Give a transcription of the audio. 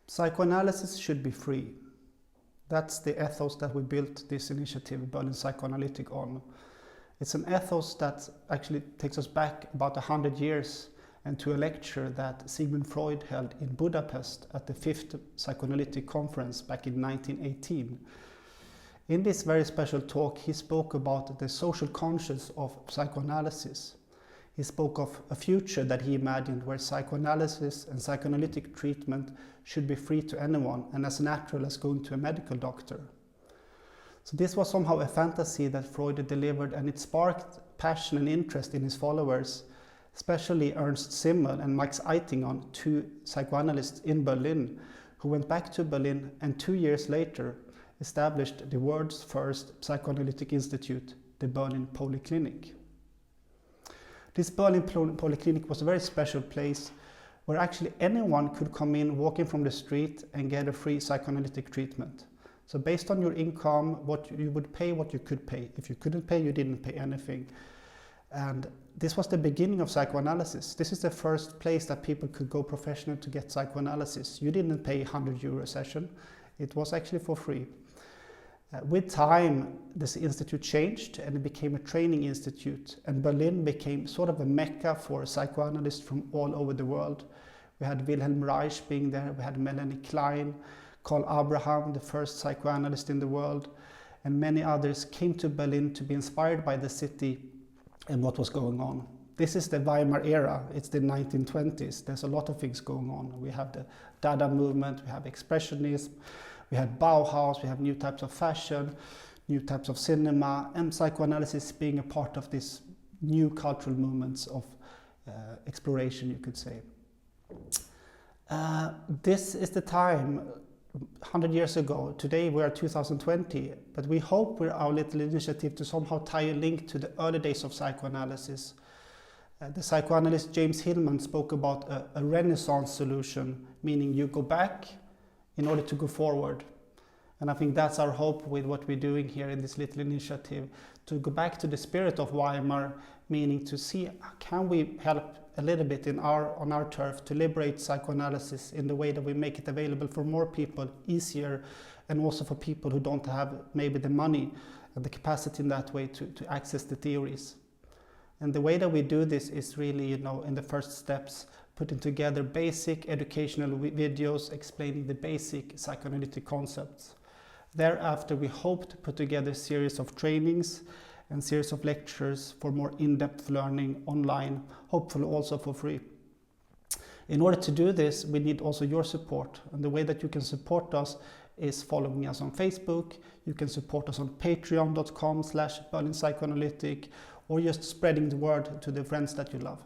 Psychoanalysis should be free. That's the ethos that we built this initiative, Berlin Psychoanalytic, on. It's an ethos that actually takes us back about 100 years and to a lecture that Sigmund Freud held in Budapest at the 5th Psychoanalytic Conference back in 1918. In this very special talk, he spoke about the social conscience of psychoanalysis. He spoke of a future that he imagined where psychoanalysis and psychoanalytic treatment should be free to anyone and as natural as going to a medical doctor. So this was somehow a fantasy that Freud delivered, and it sparked passion and interest in his followers, especially Ernst Simmel and Max Eitingon, two psychoanalysts in Berlin, who went back to Berlin and 2 years later established the world's first psychoanalytic institute, the Berlin Polyclinic. This Berlin Polyclinic was a very special place where actually anyone could come in walking from the street and get a free psychoanalytic treatment. So based on your income, what you would pay, what you could pay. If you couldn't pay, you didn't pay anything. And this was the beginning of psychoanalysis. This is the first place that people could go professional to get psychoanalysis. You didn't pay €100 a session. It was actually for free. With time, this institute changed and it became a training institute, and Berlin became sort of a mecca for psychoanalysts from all over the world. We had Wilhelm Reich being there, we had Melanie Klein, Carl Abraham, the first psychoanalyst in the world, and many others came to Berlin to be inspired by the city and what was going on. This is the Weimar era, it's the 1920s, there's a lot of things going on. We have the Dada movement, we have Expressionism, we had Bauhaus, we have new types of fashion, new types of cinema, and psychoanalysis being a part of these new cultural movements of exploration, you could say. This is the time 100 years ago. Today we are 2020, but we hope with our little initiative to somehow tie a link to the early days of psychoanalysis. The psychoanalyst James Hillman spoke about a Renaissance solution, meaning you go back in order to go forward. And I think that's our hope with what we're doing here in this little initiative, to go back to the spirit of Weimar, meaning to see can we help a little bit on our turf to liberate psychoanalysis in the way that we make it available for more people, easier, and also for people who don't have maybe the money and the capacity in that way to access the theories. And the way that we do this is really, in the first steps, putting together basic educational videos explaining the basic psychoanalytic concepts. Thereafter, we hope to put together a series of trainings and series of lectures for more in-depth learning online, hopefully also for free. In order to do this, we need also your support. And the way that you can support us is following us on Facebook. You can support us on patreon.com/Berlin Psychoanalytic, or just spreading the word to the friends that you love.